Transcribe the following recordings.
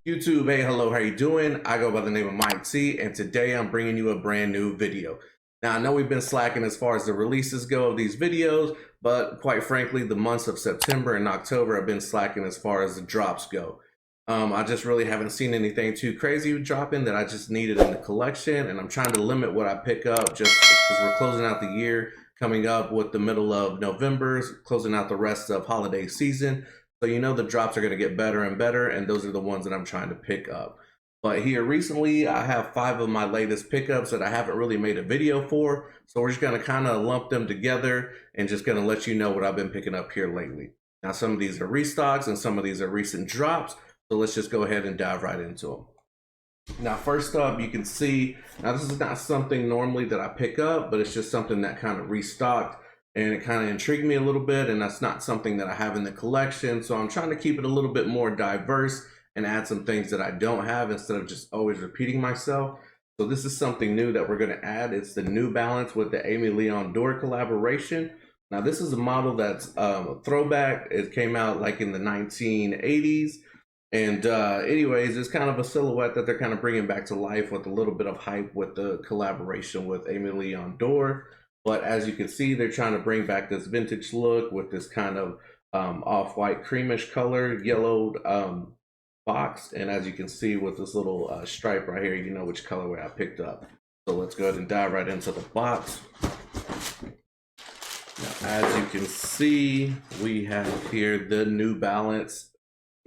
YouTube, hey, hello, how you doing? I go by the name of Mike T, and today I'm bringing you a brand new video. Now, I know we've been slacking as far as the releases go of these videos, but quite frankly, the months of September and October have been slacking as far as the drops go. I just really haven't seen anything too crazy dropping that I just needed in the collection, and I'm trying to limit what I pick up just because we're closing out the year, coming up with the middle of November, closing out the rest of holiday season. So you know the drops are going to get better and better, and those are the ones that I'm trying to pick up. But here recently, I have 5 of my latest pickups that I haven't really made a video for. So we're just going to kind of lump them together and just going to let you know what I've been picking up here lately. Now, some of these are restocks and some of these are recent drops. So let's just go ahead and dive right into them. Now, first up, you can see, now this is not something normally that I pick up, but it's just something that kind of restocked and it kind of intrigued me a little bit, and that's not something that I have in the collection. So I'm trying to keep it a little bit more diverse and add some things that I don't have instead of just always repeating myself. So this is something new that we're going to add. It's the New Balance with the Aime Dore collaboration. Now, this is a model that's a throwback. It came out like in the 1980s. And anyways, it's kind of a silhouette that they're kind of bringing back to life with a little bit of hype with the collaboration with Aime Dore. But as you can see, they're trying to bring back this vintage look with this kind of off-white creamish color, yellowed box. And as you can see with this little stripe right here, you know which colorway I picked up. So let's go ahead and dive right into the box. Now, as you can see, we have here the New Balance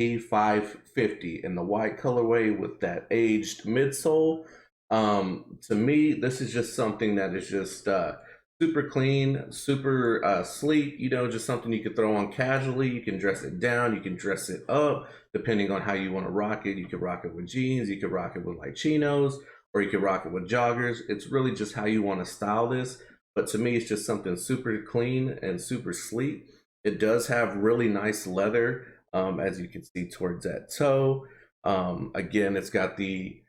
P550 in the white colorway with that aged midsole. To me, this is just something that is just super clean, super sleek, you know, just something you could throw on casually. You can dress it down, you can dress it up, depending on how you want to rock it. You could rock it with jeans, you could rock it with like chinos, or you could rock it with joggers. It's really just how you want to style this. But to me, it's just something super clean and super sleek. It does have really nice leather, as you can see towards that toe. Again, it's got the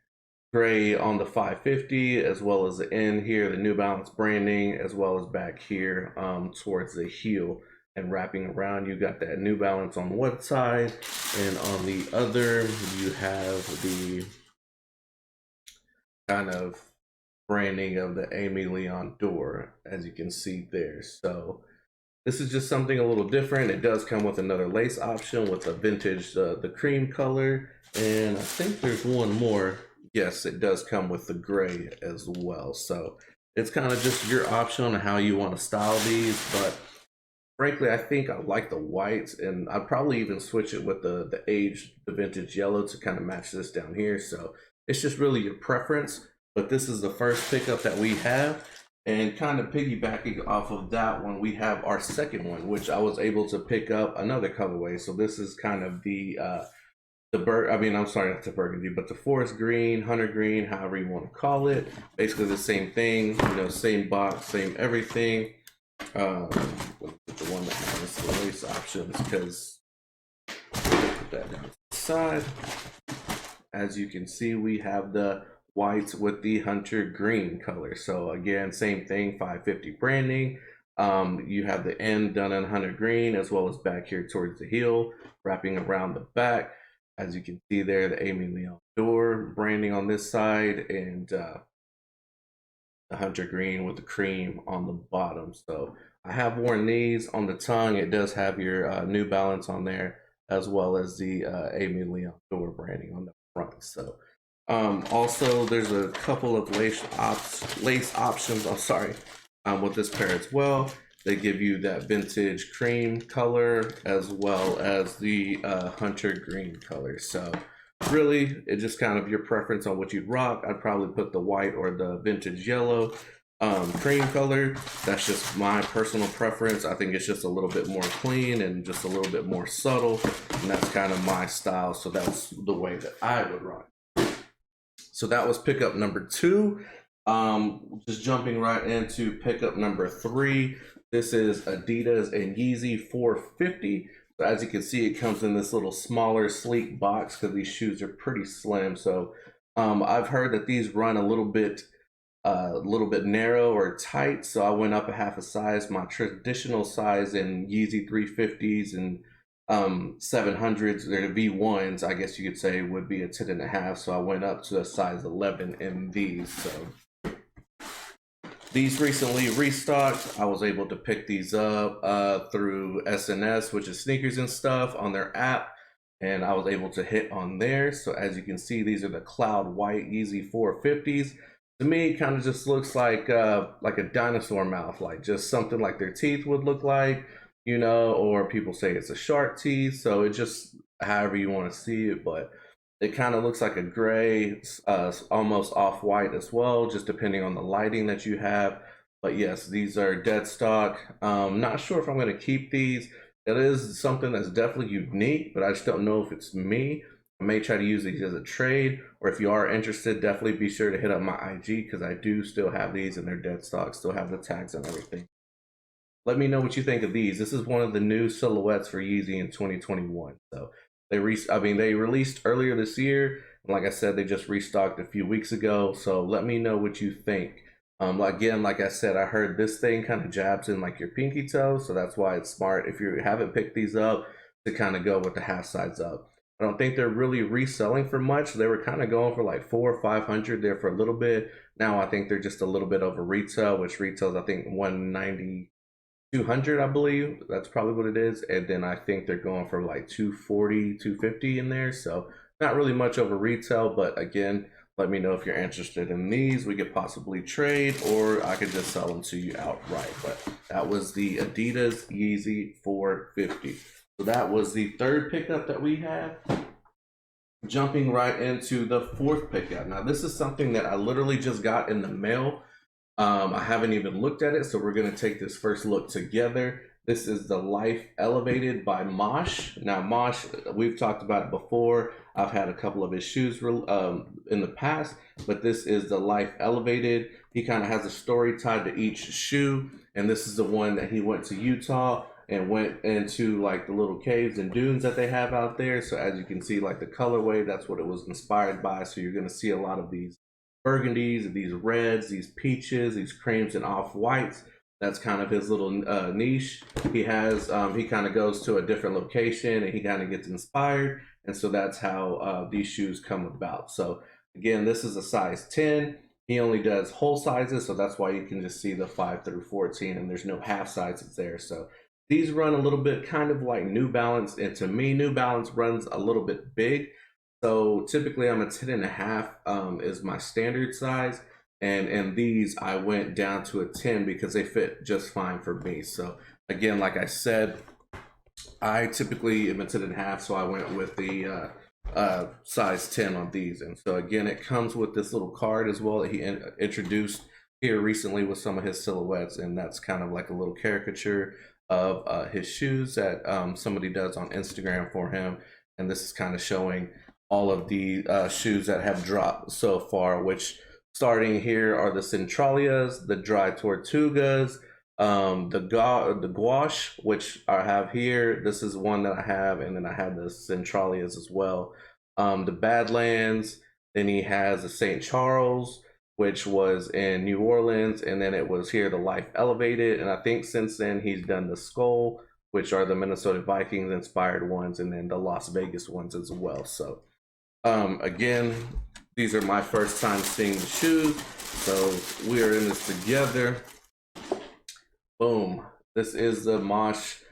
gray on the 550 as well as the end here, the New Balance branding, as well as back here towards the heel and wrapping around. You got that New Balance on one side, and on the other you have the kind of branding of the Aime Dore, as you can see there. So this is just something a little different. It does come with another lace option with a vintage, the cream color, and I think there's one more. Yes, it does come with the gray as well. So it's kind of just your option on how you want to style these. But frankly, I think I like the whites, and I'd probably even switch it with the aged, the vintage yellow to kind of match this down here. So it's just really your preference. But this is the first pickup that we have. And kind of piggybacking off of that one, we have our second one, which I was able to pick up another colorway. So this is kind of I'm sorry, not the burgundy, but the forest green, hunter green, however you want to call it. Basically the same thing, you know, same box, same everything. The one that has the lace options, because put that down to the side. As you can see, we have the whites with the hunter green color. So again, same thing, 550 branding. You have the end done in hunter green, as well as back here towards the heel, wrapping around the back. As you can see there, the Aime Dore branding on this side, and the hunter green with the cream on the bottom. So I have worn these on the tongue. It does have your New Balance on there, as well as the Aime Dore branding on the front. So also there's a couple of lace options, I'm sorry, with this pair as well. They give you that vintage cream color as well as the hunter green color. So really, it's just kind of your preference on what you'd rock. I'd probably put the white or the vintage yellow cream color. That's just my personal preference. I think it's just a little bit more clean and just a little bit more subtle, and that's kind of my style. So that's the way that I would rock. So that was pickup number 2. Just jumping right into pickup number 3. This is Adidas and Yeezy 450. So as you can see, it comes in this little smaller, sleek box because these shoes are pretty slim. So I've heard that these run a little bit narrow or tight. So I went up a half a size. My traditional size in Yeezy 350s and 700s. They're the V1s, I guess you could say, would be a 10.5. So I went up to a size 11 in these. So these recently restocked. I was able to pick these up through SNS, which is sneakers and stuff, on their app, and I was able to hit on there. So as you can see, these are the cloud white Yeezy 450s. To me, it kind of just looks like a dinosaur mouth, like just something like their teeth would look like, you know, or people say it's a shark teeth. So it just however you want to see it, but it kind of looks like a gray, almost off-white as well, just depending on the lighting that you have. But yes, these are dead stock. Not sure if I'm going to keep these. It is something that's definitely unique, but I just don't know if it's me. I may try to use these as a trade, or if you are interested, definitely be sure to hit up my IG because I do still have these and they're dead stock, still have the tags and everything. Let me know what you think of these. This is one of the new silhouettes for Yeezy in 2021. So they released earlier this year, and like I said, they just restocked a few weeks ago. So let me know what you think. Again, like I said, I heard this thing kind of jabs in like your pinky toe, so that's why it's smart if you haven't picked these up to kind of go with the half size up. I don't think they're really reselling for much. They were kind of going for like 400 or 500 there for a little bit. Now I think they're just a little bit over retail, which retails I think 190 200, I believe. That's probably what it is. And then I think they're going for like 240, 250 in there. So not really much over retail, but again, let me know if you're interested in these. We could possibly trade, or I could just sell them to you outright. But that was the Adidas Yeezy 450. So that was the third pickup that we had. Jumping right into the fourth pickup. Now, this is something that I literally just got in the mail. I haven't even looked at it, so we're going to take this first look together. This is the Life Elevated by Mache. Now, Mache, we've talked about it before. I've had a couple of his shoes in the past, but this is the Life Elevated. He kind of has a story tied to each shoe, and this is the one that he went to Utah and went into like the little caves and dunes that they have out there. So as you can see, like the colorway, that's what it was inspired by. So you're going to see a lot of these burgundies, these reds, these peaches, these creams, and off whites. That's kind of his little niche. He has he kind of goes to a different location and he kind of gets inspired, and so that's how these shoes come about. So again, this is a size 10. He only does whole sizes, so that's why you can just see the 5 through 14, and there's no half sizes there. So these run a little bit kind of like New Balance, and to me, New Balance runs a little bit big. So typically I'm a 10.5 is my standard size. And these I went down to a 10 because they fit just fine for me. So again, like I said, I typically am a 10.5, so I went with the size 10 on these. And so again, it comes with this little card as well that he introduced here recently with some of his silhouettes, and that's kind of like a little caricature of his shoes that somebody does on Instagram for him. And this is kind of showing all of the shoes that have dropped so far, which starting here are the Centralias, the Dry Tortugas, the Gouache, which I have here. This is one that I have, and then I have the Centralias as well. The Badlands, then he has the St. Charles, which was in New Orleans, and then it was here the Life Elevated, and I think since then he's done the Skull, which are the Minnesota Vikings inspired ones, and then the Las Vegas ones as well. So again, these are my first time seeing the shoes, so we are in this together. Boom. This is the Mache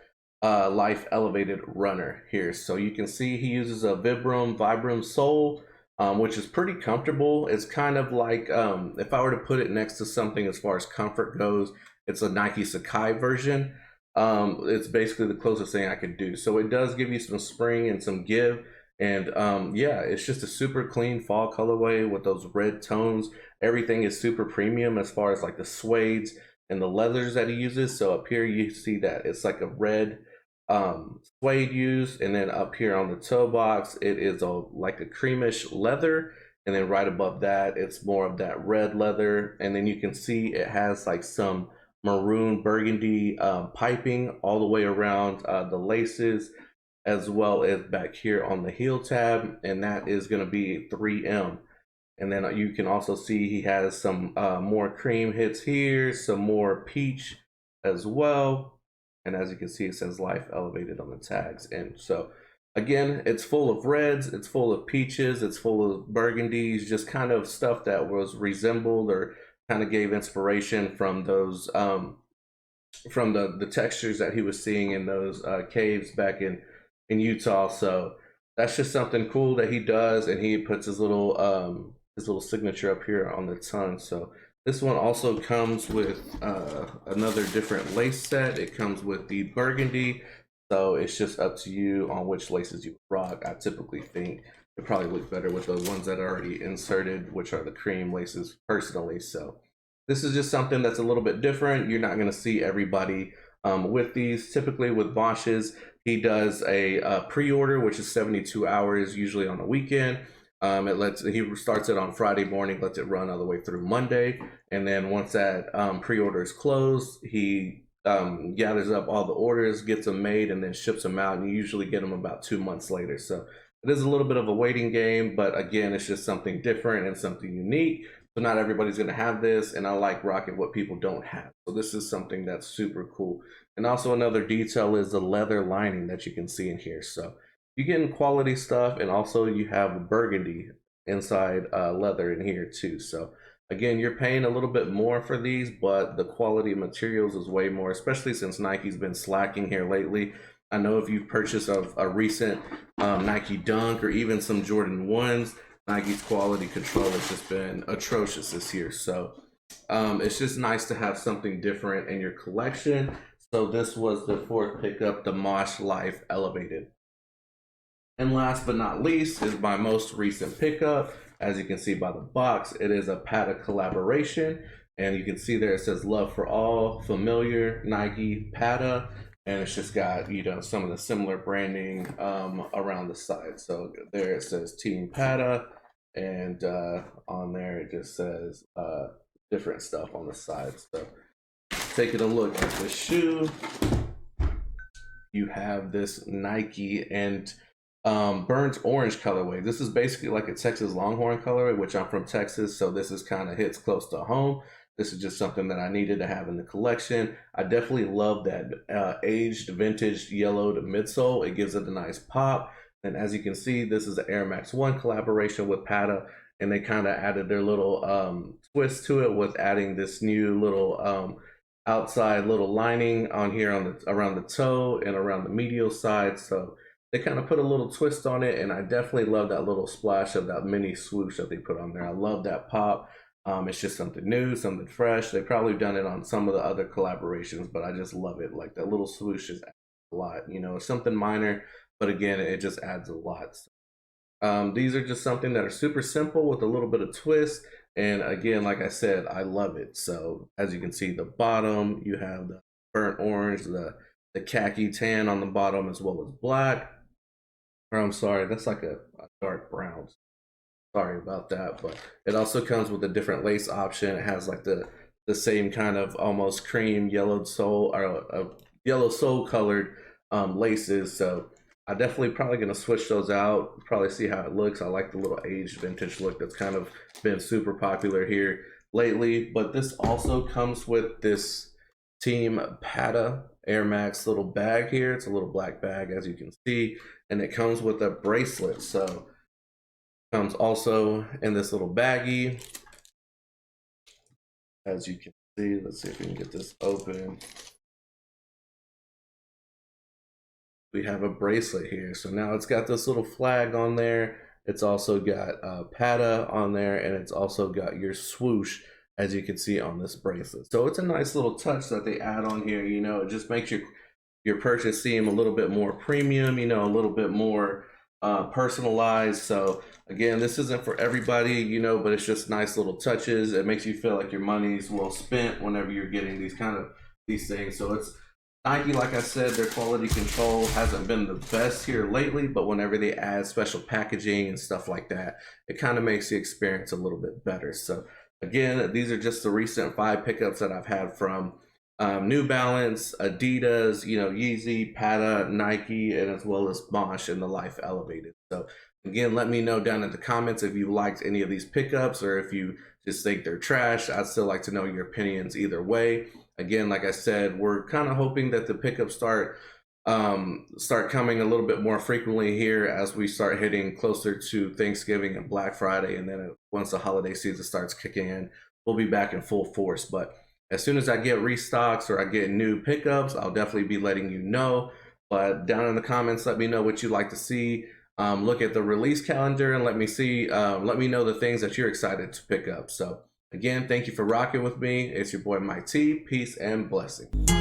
Life Elevated Runner here. So you can see he uses a Vibram sole, which is pretty comfortable. It's kind of like, if I were to put it next to something as far as comfort goes, it's a Nike Sakai version. It's basically the closest thing I could do. So it does give you some spring and some give. And yeah, it's just a super clean fall colorway with those red tones. Everything is super premium as far as like the suedes and the leathers that he uses. So up here you see that it's like a red suede used, and then up here on the toe box it is like a creamish leather, and then right above that it's more of that red leather, and then you can see it has like some maroon burgundy piping all the way around the laces, as well as back here on the heel tab, and that is going to be 3M. And then you can also see he has some more cream hits here, some more peach as well. And as you can see, it says Life Elevated on the tags. And so again, it's full of reds, it's full of peaches, it's full of burgundies, just kind of stuff that was resembled or kind of gave inspiration from those from the textures that he was seeing in those caves back in Utah. So that's just something cool that he does, and he puts his little signature up here on the tongue. So this one also comes with another different lace set. It comes with the burgundy, so it's just up to you on which laces you rock. I typically think it probably look better with the ones that are already inserted, which are the cream laces personally. So this is just something that's a little bit different. You're not going to see everybody with these. Typically with Mache's, he does a pre-order, which is 72 hours, usually on the weekend. He starts it on Friday morning, lets it run all the way through Monday, and then once that pre-order is closed, he gathers up all the orders, gets them made, and then ships them out. And you usually get them about 2 months later. So it is a little bit of a waiting game, but again, it's just something different and something unique. So not everybody's going to have this, and I like rocking what people don't have. So this is something that's super cool. And also another detail is the leather lining that you can see in here. So you're getting quality stuff, and also you have burgundy inside leather in here too. So again, you're paying a little bit more for these, but the quality of materials is way more, especially since Nike's been slacking here lately. I know if you've purchased a recent Nike Dunk or even some Jordan 1s, Nike's quality control has just been atrocious this year. So it's just nice to have something different in your collection. So this was the fourth pickup, the Mache Life Elevated. And last but not least is my most recent pickup. As you can see by the box, it is a Patta collaboration. And you can see there it says Love for All, familiar, Nike, Patta. And it's just got, you know, some of the similar branding around the side. So there it says Team Patta, and on there it just says different stuff on the side. So taking a look at the shoe, you have this Nike and burnt orange colorway. This is basically like a Texas Longhorn colorway, which I'm from Texas, so this is kind of hits close to home. This is just something that I needed to have in the collection. I definitely love that aged vintage yellowed midsole. It gives it a nice pop. And as you can see, this is an Air Max 1 collaboration with Patta, and they kind of added their little twist to it with adding this new little outside little lining on here on the around the toe and around the medial side. So they kind of put a little twist on it, and I definitely love that little splash of that mini swoosh that they put on there. I love that pop. It's just something new, something fresh. They've probably done it on some of the other collaborations, but I just love it. Like that little swoosh is a lot. You know, it's something minor, but again, it just adds a lot. These are just something that are super simple with a little bit of twist. And again, like I said, I love it. So as you can see, the bottom, you have the burnt orange, the khaki tan on the bottom, as well as black. Or I'm sorry, that's like a dark brown. Sorry about that, but it also comes with a different lace option. It has like the same kind of almost cream yellowed sole or yellow sole colored laces. So I definitely probably gonna switch those out. Probably see how it looks. I like the little aged vintage look that's kind of been super popular here lately. But this also comes with this Team Patta Air Max little bag here. It's a little black bag, as you can see, and it comes with a bracelet. So comes also in this little baggie, as you can see. Let's see if we can get this open. We have a bracelet here. So now it's got this little flag on there. It's also got Patta on there, and it's also got your swoosh, as you can see on this bracelet. So it's a nice little touch that they add on here. You know, it just makes your purchase seem a little bit more premium, you know, a little bit more personalized. So again, this isn't for everybody, you know, but it's just nice little touches. It makes you feel like your money's well spent whenever you're getting these things. So it's Nike, like I said, their quality control hasn't been the best here lately, but whenever they add special packaging and stuff like that, it kind of makes the experience a little bit better. So again, these are just the recent 5 pickups that I've had from New Balance, Adidas, you know, Yeezy, Patta, Nike, and as well as Mache and the Life Elevated. So again, let me know down in the comments if you liked any of these pickups or if you just think they're trash. I'd still like to know your opinions either way. Again, like I said, we're kind of hoping that the pickups start coming a little bit more frequently here as we start hitting closer to Thanksgiving and Black Friday, and then once the holiday season starts kicking in, we'll be back in full force. But as soon as I get restocks or I get new pickups, I'll definitely be letting you know. But down in the comments, let me know what you'd like to see. Look at the release calendar and let me know the things that you're excited to pick up. So again, thank you for rocking with me. It's your boy Mike T. Peace and blessing.